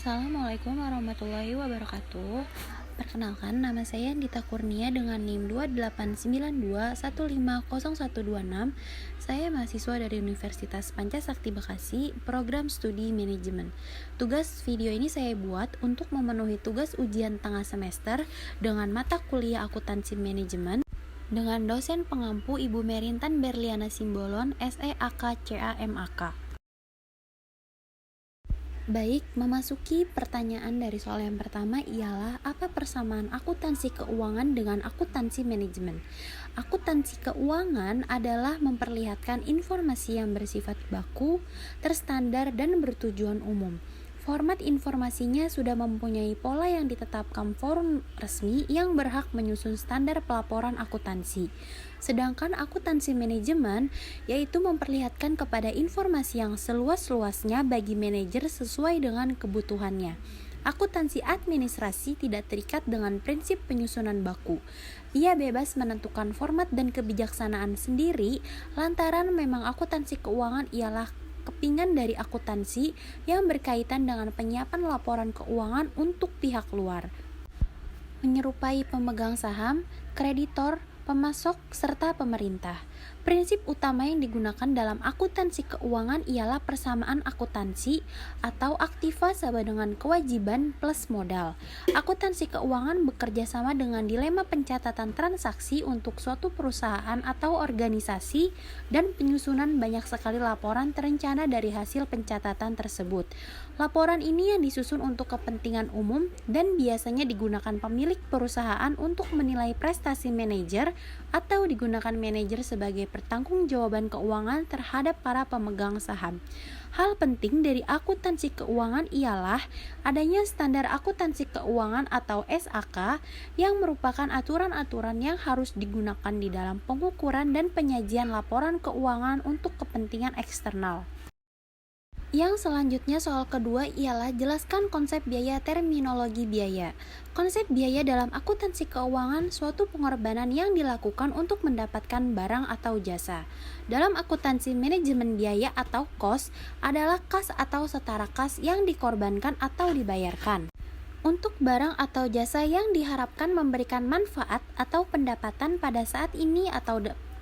Assalamualaikum warahmatullahi wabarakatuh. Perkenalkan, nama saya Dita Kurnia dengan NIM 2892150126. Saya mahasiswa dari Universitas Pancasakti Bekasi, program studi manajemen. Tugas video ini saya buat untuk memenuhi tugas ujian tengah semester dengan mata kuliah akuntansi manajemen dengan dosen pengampu Ibu Merintan Berliana Simbolon, SEAK CAMAK. Baik, memasuki pertanyaan dari soal yang pertama ialah apa persamaan akuntansi keuangan dengan akuntansi manajemen? Akuntansi keuangan adalah memperlihatkan informasi yang bersifat baku, terstandar, dan bertujuan umum. Format informasinya sudah mempunyai pola yang ditetapkan forum resmi yang berhak menyusun standar pelaporan akuntansi. Sedangkan akuntansi manajemen yaitu memperlihatkan kepada informasi yang seluas-luasnya bagi manajer sesuai dengan kebutuhannya. Akuntansi administrasi tidak terikat dengan prinsip penyusunan baku. Ia bebas menentukan format dan kebijaksanaan sendiri lantaran memang akuntansi keuangan ialah kepingan dari akuntansi yang berkaitan dengan penyiapan laporan keuangan untuk pihak luar, menyerupai pemegang saham, kreditor, pemasok, serta pemerintah. Prinsip utama yang digunakan dalam akuntansi keuangan ialah persamaan akuntansi atau aktiva sama dengan kewajiban plus modal. Akuntansi keuangan bekerja sama dengan dilema pencatatan transaksi untuk suatu perusahaan atau organisasi dan penyusunan banyak sekali laporan terencana dari hasil pencatatan tersebut. Laporan ini yang disusun untuk kepentingan umum dan biasanya digunakan pemilik perusahaan untuk menilai prestasi manajer atau digunakan manajer sebagai pertanggungjawaban keuangan terhadap para pemegang saham. Hal penting dari akuntansi keuangan ialah adanya standar akuntansi keuangan atau SAK yang merupakan aturan-aturan yang harus digunakan di dalam pengukuran dan penyajian laporan keuangan untuk kepentingan eksternal. Yang selanjutnya soal kedua ialah jelaskan konsep biaya terminologi biaya. Konsep biaya dalam akuntansi keuangan suatu pengorbanan yang dilakukan untuk mendapatkan barang atau jasa. Dalam akuntansi manajemen biaya atau cost adalah kas atau setara kas yang dikorbankan atau dibayarkan untuk barang atau jasa yang diharapkan memberikan manfaat atau pendapatan pada saat ini atau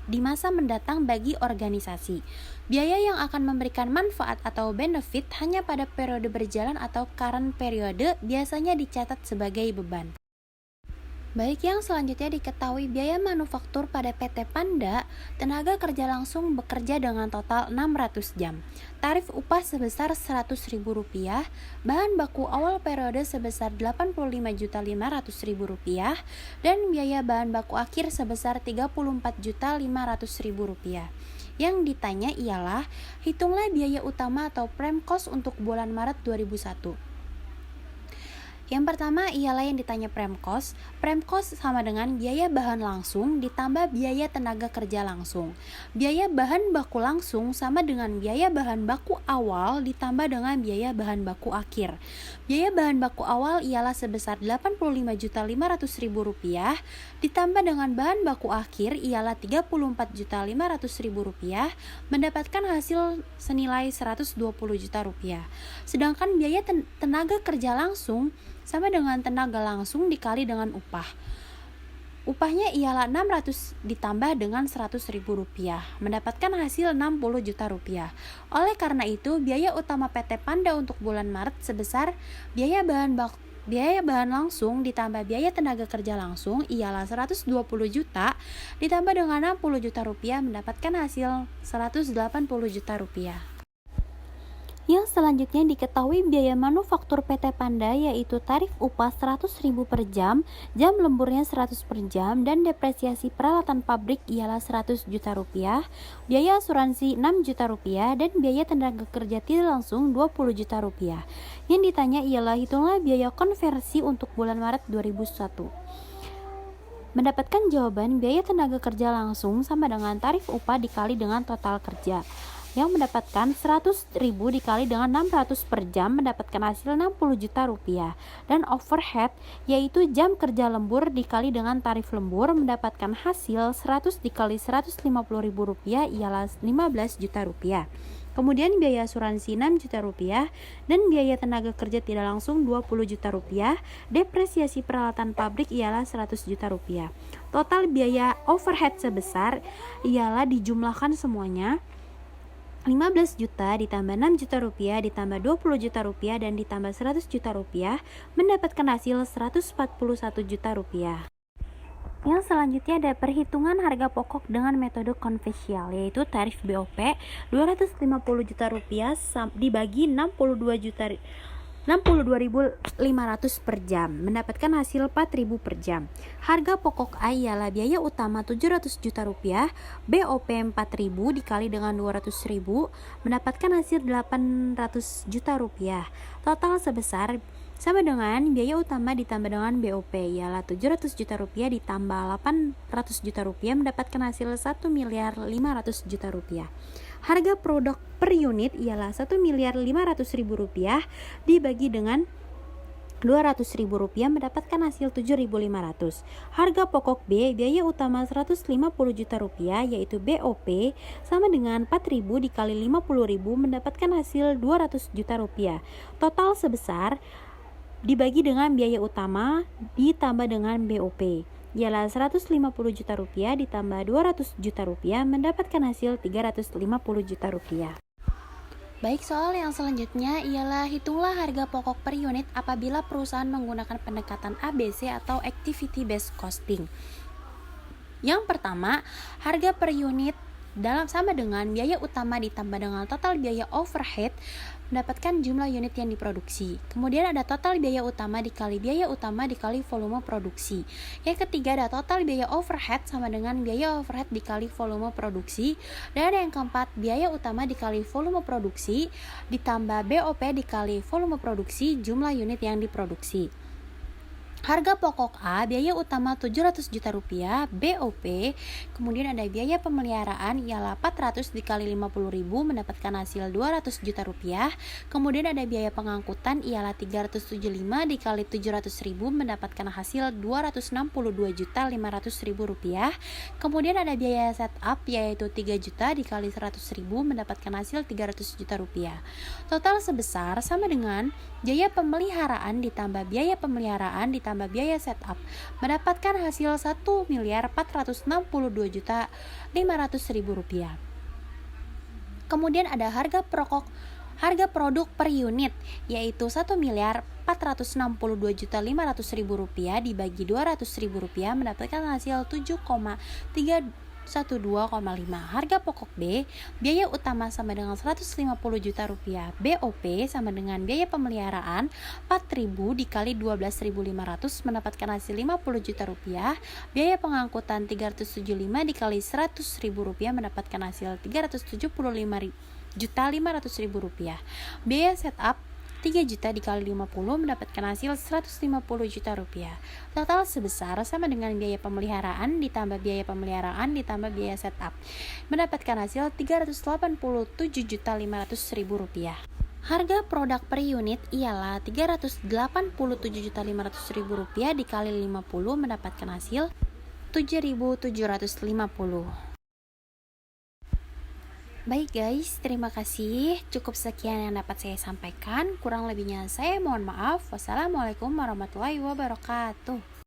di masa mendatang bagi organisasi. Biaya yang akan memberikan manfaat atau benefit hanya pada periode berjalan atau current periode biasanya dicatat sebagai beban. Baik, yang selanjutnya diketahui biaya manufaktur pada PT Panda, tenaga kerja langsung bekerja dengan total 600 jam. Tarif upah sebesar Rp100.000, bahan baku awal periode sebesar Rp85.500.000 dan biaya bahan baku akhir sebesar Rp34.500.000. Yang ditanya ialah hitunglah biaya utama atau prime cost untuk bulan Maret 2001. Yang pertama ialah yang ditanya prime cost. Prime cost sama dengan biaya bahan langsung ditambah biaya tenaga kerja langsung. Biaya bahan baku langsung sama dengan biaya bahan baku awal ditambah dengan biaya bahan baku akhir. Biaya bahan baku awal ialah sebesar Rp85.500.000 ditambah dengan bahan baku akhir ialah Rp34.500.000 mendapatkan hasil senilai Rp120 juta. Sedangkan biaya tenaga kerja langsung sama dengan tenaga langsung dikali dengan upah. Upahnya ialah 600 ditambah dengan Rp100.000, mendapatkan hasil Rp60 juta. Oleh karena itu, biaya utama PT Panda untuk bulan Maret sebesar biaya bahan langsung ditambah biaya tenaga kerja langsung ialah Rp120 juta ditambah dengan Rp60 juta mendapatkan hasil Rp180 juta. Yang selanjutnya diketahui biaya manufaktur PT Panda yaitu tarif upah Rp100.000 per jam, jam lemburnya 100 per jam, dan depresiasi peralatan pabrik ialah Rp100 juta, biaya asuransi Rp6 juta, dan biaya tenaga kerja tidak langsung Rp20 juta. Yang ditanya ialah hitunglah biaya konversi untuk bulan Maret 2001. Mendapatkan jawaban biaya tenaga kerja langsung sama dengan tarif upah dikali dengan total kerja, yang mendapatkan Rp100.000 dikali dengan 600 per jam mendapatkan hasil Rp60 juta, dan overhead yaitu jam kerja lembur dikali dengan tarif lembur mendapatkan hasil 100 dikali Rp150.000 ialah Rp15 juta. Kemudian biaya asuransi 6 juta rupiah dan biaya tenaga kerja tidak langsung 20 juta rupiah. Depresiasi peralatan pabrik ialah 100 juta rupiah. Total biaya overhead sebesar ialah dijumlahkan semuanya 15 juta ditambah 6 juta rupiah ditambah 20 juta rupiah dan ditambah 100 juta rupiah mendapatkan hasil 141 juta rupiah. Yang selanjutnya ada perhitungan harga pokok dengan metode konvensional, yaitu tarif BOP 250 juta rupiah dibagi 62.500 per jam mendapatkan hasil 4.000 per jam. Harga pokok A ialah biaya utama 700 juta rupiah, BOP 4.000 dikali dengan 200.000 mendapatkan hasil 800 juta rupiah. Total sebesar sama dengan biaya utama ditambah dengan BOP ialah 700 juta rupiah ditambah 800 juta rupiah mendapatkan hasil 1.500.000 juta rupiah. Harga produk per unit ialah 1.500.000 rupiah dibagi dengan 200.000 rupiah mendapatkan hasil 7.500. Harga pokok B, biaya utama 150 juta rupiah yaitu BOP sama dengan 4.000 dikali 50.000 mendapatkan hasil 200 juta rupiah. Total sebesar dibagi dengan biaya utama ditambah dengan BOP ialah 150 juta rupiah ditambah 200 juta rupiah mendapatkan hasil 350 juta rupiah. Baik, soal yang selanjutnya ialah hitunglah harga pokok per unit apabila perusahaan menggunakan pendekatan ABC atau Activity Based Costing. Yang pertama, harga per unit sama dengan biaya utama ditambah dengan total biaya overhead mendapatkan jumlah unit yang diproduksi. Kemudian ada total biaya utama dikali volume produksi. Yang ketiga ada total biaya overhead sama dengan biaya overhead dikali volume produksi. Dan yang keempat biaya utama dikali volume produksi ditambah BOP dikali volume produksi jumlah unit yang diproduksi. Harga pokok A, biaya utama 700 juta rupiah, BOP, kemudian ada biaya pemeliharaan ialah 400 dikali 50.000 mendapatkan hasil 200 juta rupiah, kemudian ada biaya pengangkutan ialah 375 dikali 700.000 mendapatkan hasil 262 juta 500.000 rupiah, kemudian ada biaya setup yaitu 3 juta dikali 100.000 mendapatkan hasil 300 juta rupiah. Total sebesar sama dengan biaya pemeliharaan ditambah biaya biaya setup mendapatkan hasil 1.462 juta 500.000 rupiah. Kemudian ada harga produk per unit yaitu 1.462 juta 500.000 rupiah dibagi 200.000 rupiah mendapatkan hasil 7,312,5. Harga pokok B, biaya utama sama dengan 150 juta rupiah, BOP sama dengan biaya pemeliharaan 4.000 dikali 12.500 mendapatkan hasil 50 juta rupiah, biaya pengangkutan 375 dikali 100.000 rupiah mendapatkan hasil 375 juta 500.000 rupiah, biaya setup 3 juta dikali 50 mendapatkan hasil 150 juta rupiah. Total sebesar sama dengan biaya pemeliharaan ditambah biaya setup mendapatkan hasil 387 juta 500.000 rupiah. Harga produk per unit ialah 387 juta 500.000 rupiah dikali 50 mendapatkan hasil 7.750. Baik guys, terima kasih. Cukup sekian yang dapat saya sampaikan. Kurang lebihnya saya mohon maaf. Wassalamualaikum warahmatullahi wabarakatuh.